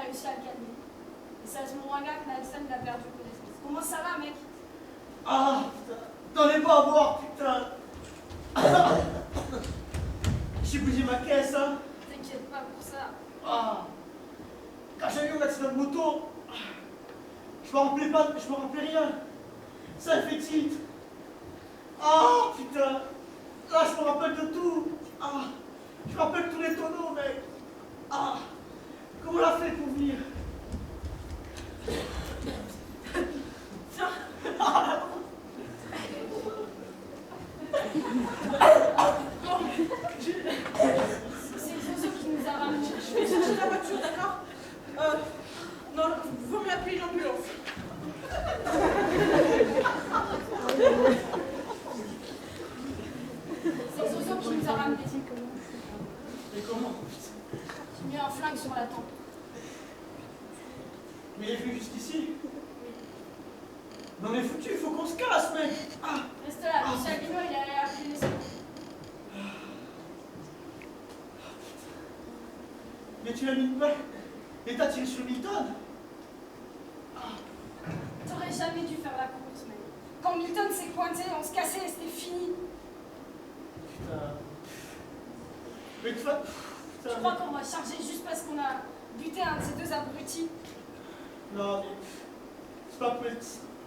réussi à le calmer. Et c'est à ce moment-là que Nelson l'a perdu connaissance. Comment ça va, mec? Ah, putain. T'en es pas à boire, putain. J'ai bougé ma caisse, hein. T'inquiète pas pour ça. Ah. Quand j'ai eu mon accident de moto, je me rappelais pas, je me rappelais rien. Ça fait tilt. Ah, putain. Là, je me rappelle de tout. Ah. Je me rappelle tous les tonneaux, mec. Ah. Comment on l'a fait pour venir? C'est Zozo qui nous a ramenés. Je vais chercher la voiture, d'accord? Non, vaut mieux appeler une ambulance. C'est Zozo qui nous a ramenés. Mais comment? J'ai mis un flingue sur la tempe. Mais il est venu jusqu'ici? Non mais foutu, il faut qu'on se casse, mec. Ah. Reste là, monsieur Albino, il a appelé les secours. Mais tu l'as mis de bain. Et t'as tiré sur Milton? T'aurais jamais dû faire la course, mec. Quand Milton s'est pointé, on se cassait et c'était fini. Putain. Mais tu vas... Je crois qu'on va charger juste parce qu'on a buté un de ces deux abrutis. Non, mais...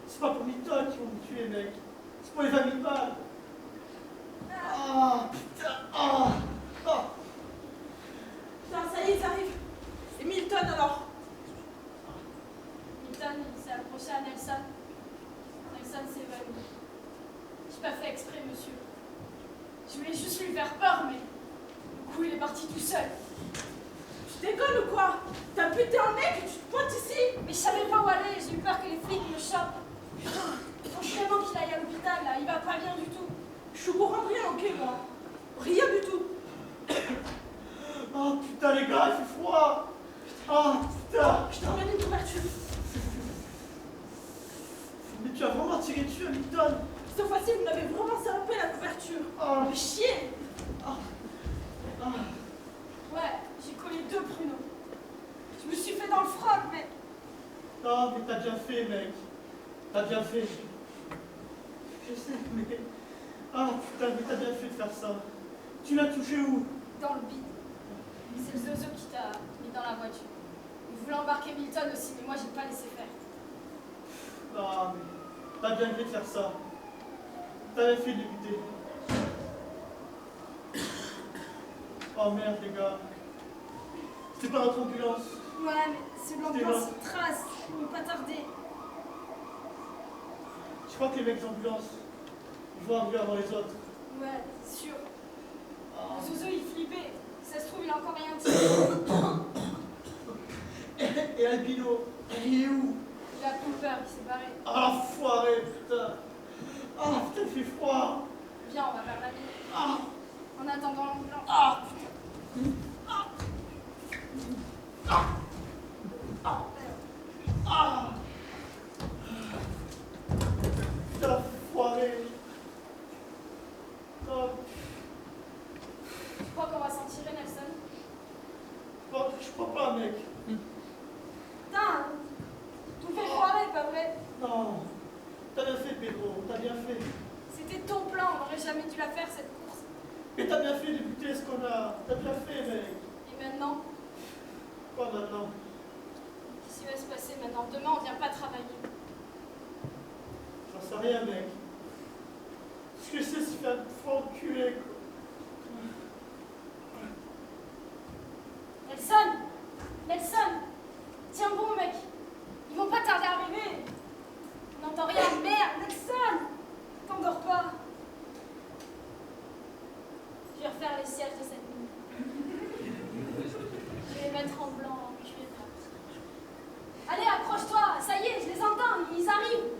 C'est pas pour Milton qui vont me tuer, mec. C'est pour les 20 000 balles. Ah, putain. Ah. Ah. Putain, ça y est, ils arrivent. Et Milton, alors? Milton, il s'est approché à Nelson. Nelson s'est évanoui. J'ai pas fait exprès, monsieur. Je voulais juste lui faire peur, mais... Du coup, il est parti tout seul. Tu déconnes ou quoi? T'as buté un mec et tu te pointes ici? Mais je savais pas où aller, j'ai eu peur que les flics me chopent. Putain, il faut vraiment qu'il aille à l'hôpital, là. Il va pas bien du tout. Je suis au courant de rien, ok, moi? Rien du tout. Oh putain, les gars, il fait froid. Ah, putain. Je te ramène une couverture. Mais tu as vraiment tiré dessus à Milton. Cette fois-ci, vous m'avez vraiment salopé la couverture. Ah. Mais chier. Ah. Ah. Ouais, j'ai collé 2 pruneaux. Je me suis fait dans le froc, mais... Non, mais t'as bien fait, mec. T'as bien fait. Je sais, mais... Ah, putain, mais t'as bien fait de faire ça. Tu l'as touché où? Dans le bide. C'est le Zozo qui t'a mis dans la voiture. Il voulait embarquer Milton aussi, mais moi j'ai pas laissé faire. Ah, mais t'as bien fait de faire ça. T'as bien fait de débuter. Oh merde, les gars. C'était pas notre ambulance. Ouais, mais c'est l'ambulance qui trace. Ils vont pas tarder. Je crois que les mecs d'ambulance, ils vont arriver avant les autres. Ouais, c'est sûr. Ah. Le Zozo, il flippait. Ça se trouve, il a encore rien dit. Et Albino, il est où? Il a plus peur, il s'est barré. Ah, l'enfoiré, putain. Ah, putain, il fait froid. Viens, on va vers la ville. Ah. En attendant l'ambulance. Ah, putain. Ah. Ah. Ah. Ah. Putain, l'enfoiré. Oh. Tu crois qu'on va s'en tirer, Nelson? Je crois pas, mec. Putain, tout fait foirer, pas vrai? Non. T'as bien fait, Pedro. T'as bien fait. C'était ton plan, on n'aurait jamais dû la faire, cette course. Et t'as bien fait de buter ce qu'on a. T'as bien fait, mec. Et maintenant, Quoi maintenant? qu'est-ce qui va se passer maintenant? Demain, on vient pas travailler. J'en sais rien, mec. Ce que je sais, c'est se faire enculer, quoi. Nelson! Nelson! Tiens bon, mec! Ils vont pas tarder à arriver! On n'entend rien, merde! Nelson! T'endors pas! Je vais refaire les sièges de cette nuit. Je vais les mettre en blanc, en cuir. Allez, accroche-toi! Ça y est, je les entends, ils arrivent!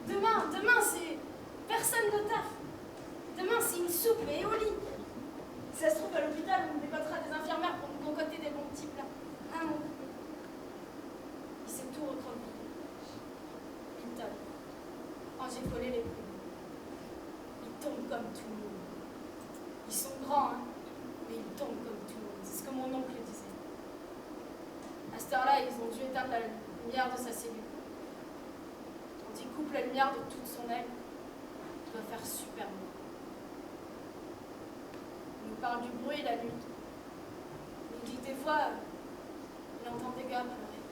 Demain, c'est... Personne ne taffe! cette heure-là, ils ont dû éteindre la lumière de sa cellule. Quand il coupe la lumière de toute son aile, il doit faire super beau. Il nous parle du bruit la nuit. Il nous dit que des fois, il entend des gars pleurer.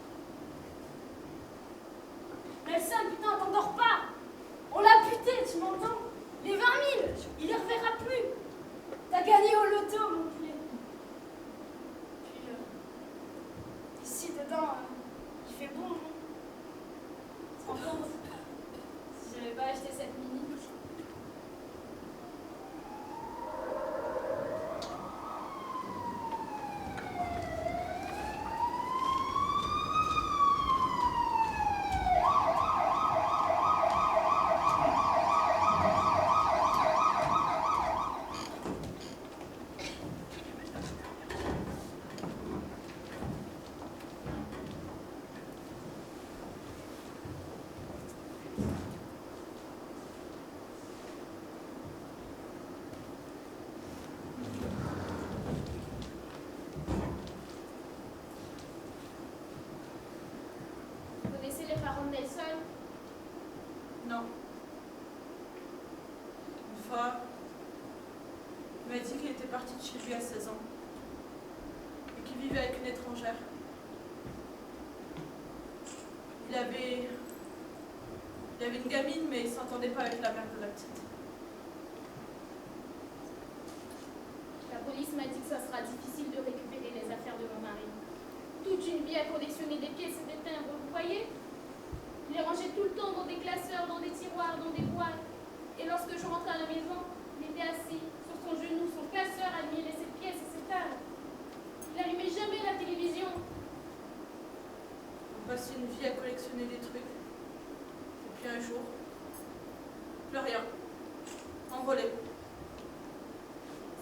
Nelson, putain, t'endors pas! On l'a buté, tu m'entends? Les 20 000, il les reverra plus. T'as gagné au loto, mon poulet. Puis, ici, dedans, il fait bon, non? Tu te rends compte? Si j'avais pas acheté cette mini. Vous connaissez les parents de Nelson? Non. Une fois, il m'a dit qu'il était parti de chez lui à 16 ans et qu'il vivait avec une étrangère. Il avait une gamine, mais il ne s'entendait pas avec la mère de la petite. La police m'a dit que ça sera difficile de récupérer les affaires de mon mari. Toute une vie à collectionner des pièces et des timbres, vous voyez? Il les rangeait tout le temps dans des classeurs, dans des tiroirs, dans des boîtes. Et lorsque je rentrais à la maison, il était assis sur son genou, son classeur admirait ses pièces et ses timbres. Il n'allumait jamais la télévision. On passait une vie à collectionner des trucs. Et puis un jour, plus rien. Envolé.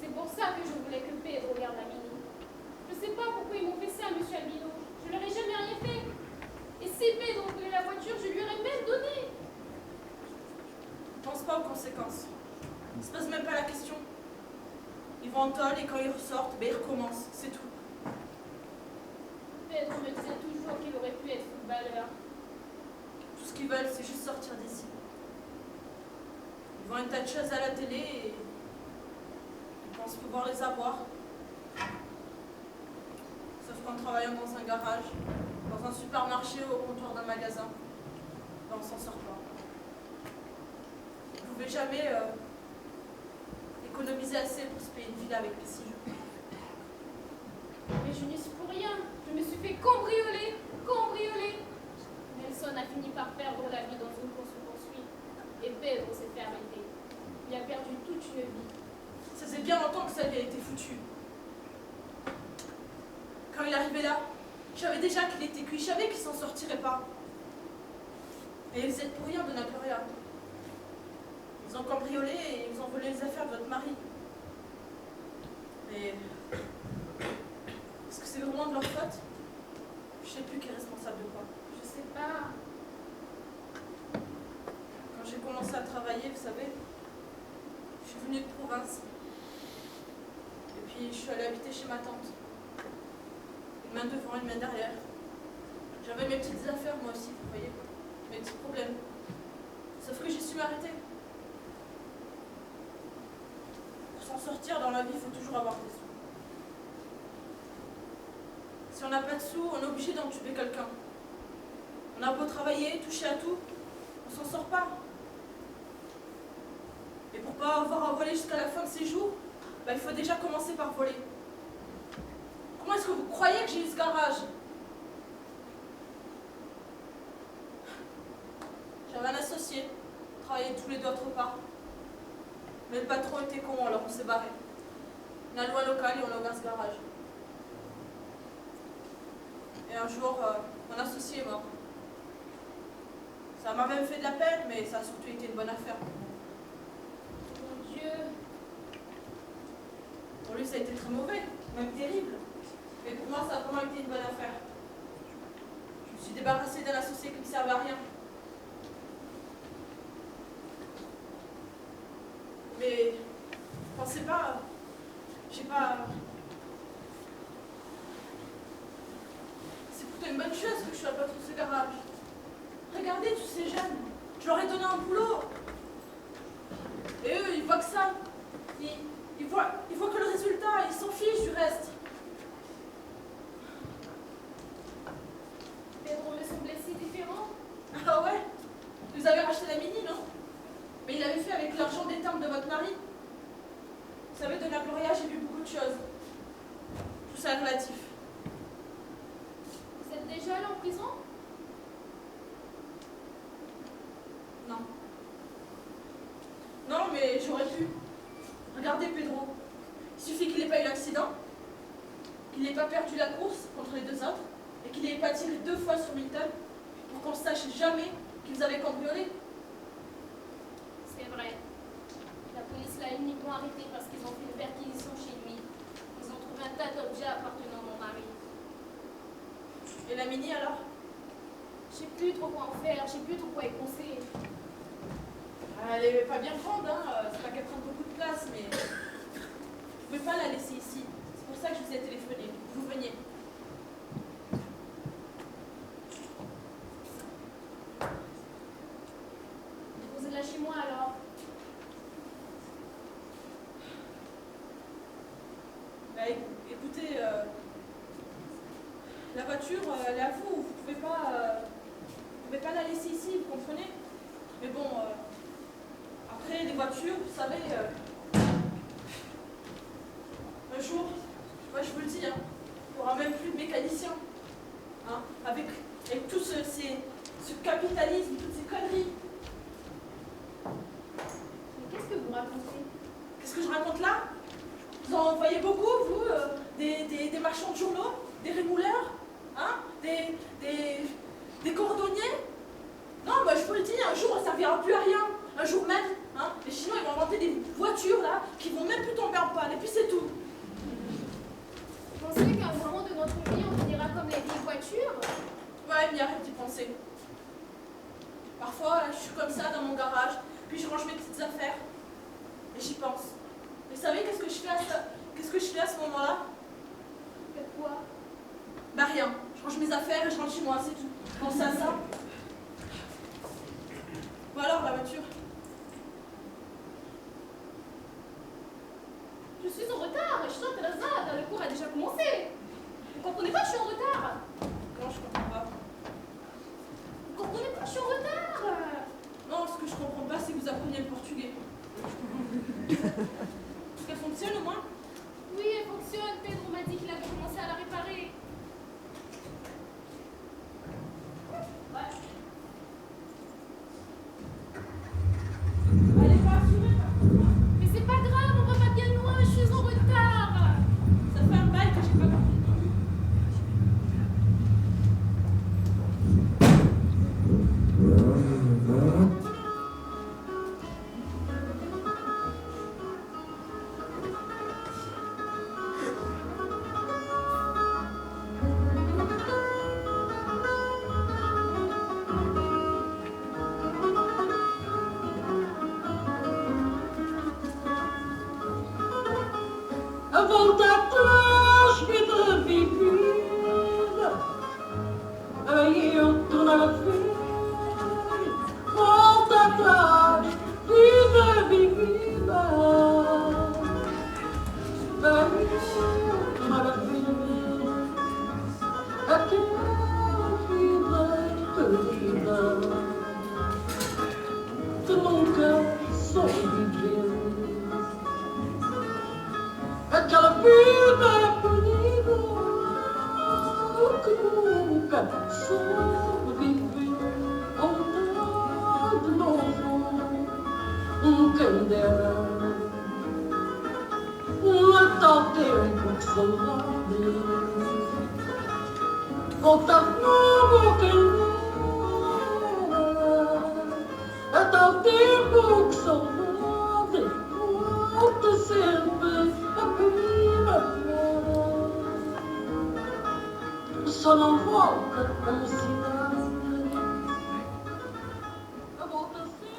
C'est pour ça que je voulais que Pedro garde la mini. Je ne sais pas pourquoi ils m'ont fait ça, monsieur Albino. Je leur ai jamais rien fait. Et si Pedro voulait la voiture, je lui aurais même donné. Ne pense pas aux conséquences. Il ne se pose même pas la question. Ils vont en tôle et quand ils ressortent, ben ils recommencent. C'est tout. Pedro me disait toujours qu'il aurait pu être footballeur. Tout ce qu'ils veulent, c'est juste sortir d'ici. Ils voient un tas de choses à la télé et ils pensent pouvoir les avoir. Sauf qu'en travaillant dans un garage, dans un supermarché ou au comptoir d'un magasin, ben on s'en sort pas. Vous ne pouvez jamais économiser assez pour se payer une villa avec piscine. Mais je n'y suis pour rien. Je me suis fait cambrioler. Nelson a fini par perdre la vie dans une course-poursuite. Et Pedro s'est fait arrêter. Il a perdu toute une vie. Ça faisait bien longtemps que sa vie a été foutue. Quand il arrivait là, je savais déjà qu'il était cuit, je savais qu'il s'en sortirait pas. Et vous êtes pour rien de n'importe rien. Ils ont cambriolé et ils ont volé les affaires de votre mari. Mais est-ce que c'est vraiment de leur faute? Je sais plus qui est responsable de quoi. Je sais pas. Quand j'ai commencé à travailler, vous savez, je suis venue de province. Et puis je suis allée habiter chez ma tante. Une main devant, une main derrière. J'avais mes petites affaires moi aussi, vous voyez, mes petits problèmes. Sauf que j'ai su m'arrêter. Pour s'en sortir dans la vie, il faut toujours avoir des sous. Si on n'a pas de sous, on est obligé d'entuber quelqu'un. On a beau travailler, toucher à tout, on s'en sort pas. Et pour pas avoir à voler jusqu'à la fin de ses jours, bah, il faut déjà commencer par voler. Comment est-ce que vous croyez que j'ai eu ce garage? J'avais un associé, on travaillait tous les deux autre part. Mais le patron était con, alors on s'est barré. La loi locale et on a ouvert ce garage. Et un jour, mon associé est mort. Ça m'a même fait de la peine, mais ça a surtout été une bonne affaire. Mon Dieu. Pour lui, ça a été très mauvais, même terrible. Mais pour moi, ça a vraiment été une bonne affaire. Je me suis débarrassée d'un associé qui ne servait à rien. Mais, pensez pas, j'ai pas... C'est pour c'est une bonne chose que je sois pas dans ce garage. Regardez tous ces jeunes. Je leur ai donné un boulot. Et eux, ils voient que ça. Ils voient que le résultat, ils s'en fichent du reste. Pedro me semblait si différent. Ah ouais? Vous avez racheté la Mini, non? Mais il l'avait fait avec l'argent des timbres de votre mari. Vous savez, de la Gloria, j'ai vu beaucoup de choses. Tout ça est relatif. Vous êtes déjà allé en prison? Non. Non, mais j'aurais pu. Regardez Pedro. Il suffit qu'il n'ait pas eu l'accident, qu'il n'ait pas perdu la course contre les deux autres, et qu'il n'ait pas tiré 2 fois sur Milton, pour qu'on ne sache jamais qu'ils avaient cambriolé. C'est vrai. La police l'a uniquement arrêté parce qu'ils ont fait une perquisition chez lui. Ils ont trouvé un tas d'objets appartenant à mon mari. Et la Mini alors? Je sais plus trop quoi en faire, je sais plus trop quoi y penser. Elle est pas bien grande, hein. C'est pas qu'elle prend beaucoup de place, mais vous pouvez pas la laisser ici. C'est pour ça que je vous ai téléphoné. Vous veniez. Déposez-la chez moi alors. Bah, écoutez, la voiture, elle est à vous. Vous pouvez pas la laisser ici, vous comprenez? Mais bon, après, les voitures, vous savez, un jour, moi je vous le dis, hein, il n'y aura même plus de mécaniciens. Hein, avec tout ce capitalisme, toutes ces conneries. Mais qu'est-ce que vous racontez? Qu'est-ce que je raconte là? Vous en voyez beaucoup, vous, des marchands de journaux, des rémouleurs, hein, des cordonniers? Non, moi je vous le dis, un jour on ne servira plus à rien. Un jour même, hein, les Chinois ils vont inventer des voitures là qui vont même plus tomber en panne, et puis c'est tout. Vous pensez qu'à un moment de notre vie, on finira comme les vieilles voitures? Ouais, mais arrête d'y penser. Parfois, je suis comme ça dans mon garage, puis je range mes petites affaires. Et j'y pense. Et vous savez qu'est-ce que je fais à ce moment-là? Faites quoi? Bah rien. Je range mes affaires et je rentre chez moi, c'est tout. Je pense à ça. Bon alors, la voiture? Je suis en retard, je sors de la ZAD, le cours a déjà commencé. Vous comprenez pas, je suis en retard. Non, je comprends pas. Vous comprenez pas, je suis en retard. Non, ce que je comprends pas, c'est que vous appreniez le portugais. Est-ce qu'elle fonctionne au moins? Oui, elle fonctionne. Pedro m'a dit qu'il avait commencé à la réparer. Ouais. Elle est pas assurée, par contre. Mais c'est pas grave, on va pas bien loin, je suis en retard. Ça fait un bail que j'ai pas compris. Volta atrás, vida vivida, aí eu tô na vida. Volta atrás, vida vivida, aí eu tô na vida. Aquela vida perdida, que nunca soube viver. Aquela vida perdida que nunca soube viver. Voltar de novo, quem dera. A tal tempo que saudade. Voltar de novo, quem dera. A tal tempo que saudade. Volta sempre a primavera, só não volta a mocidade, a volta sempre.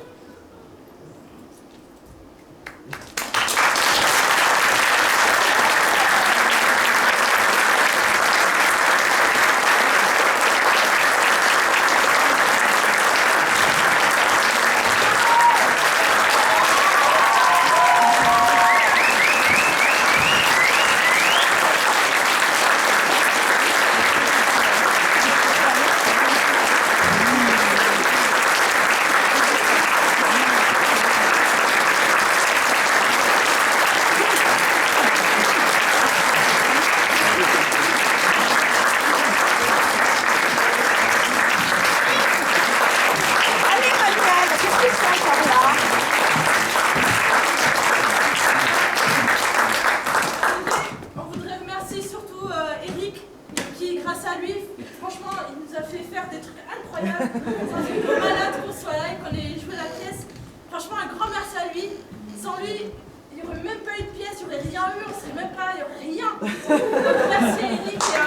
puis grâce à lui, franchement, il nous a fait faire des trucs incroyables. Ça fait trop malade qu'on soit là et qu'on ait joué la pièce. Franchement, un grand merci à lui. Sans lui, il n'y aurait même pas eu de pièce, il n'y aurait rien eu, on ne serait même pas, il n'y aurait rien. Donc, merci à Eric et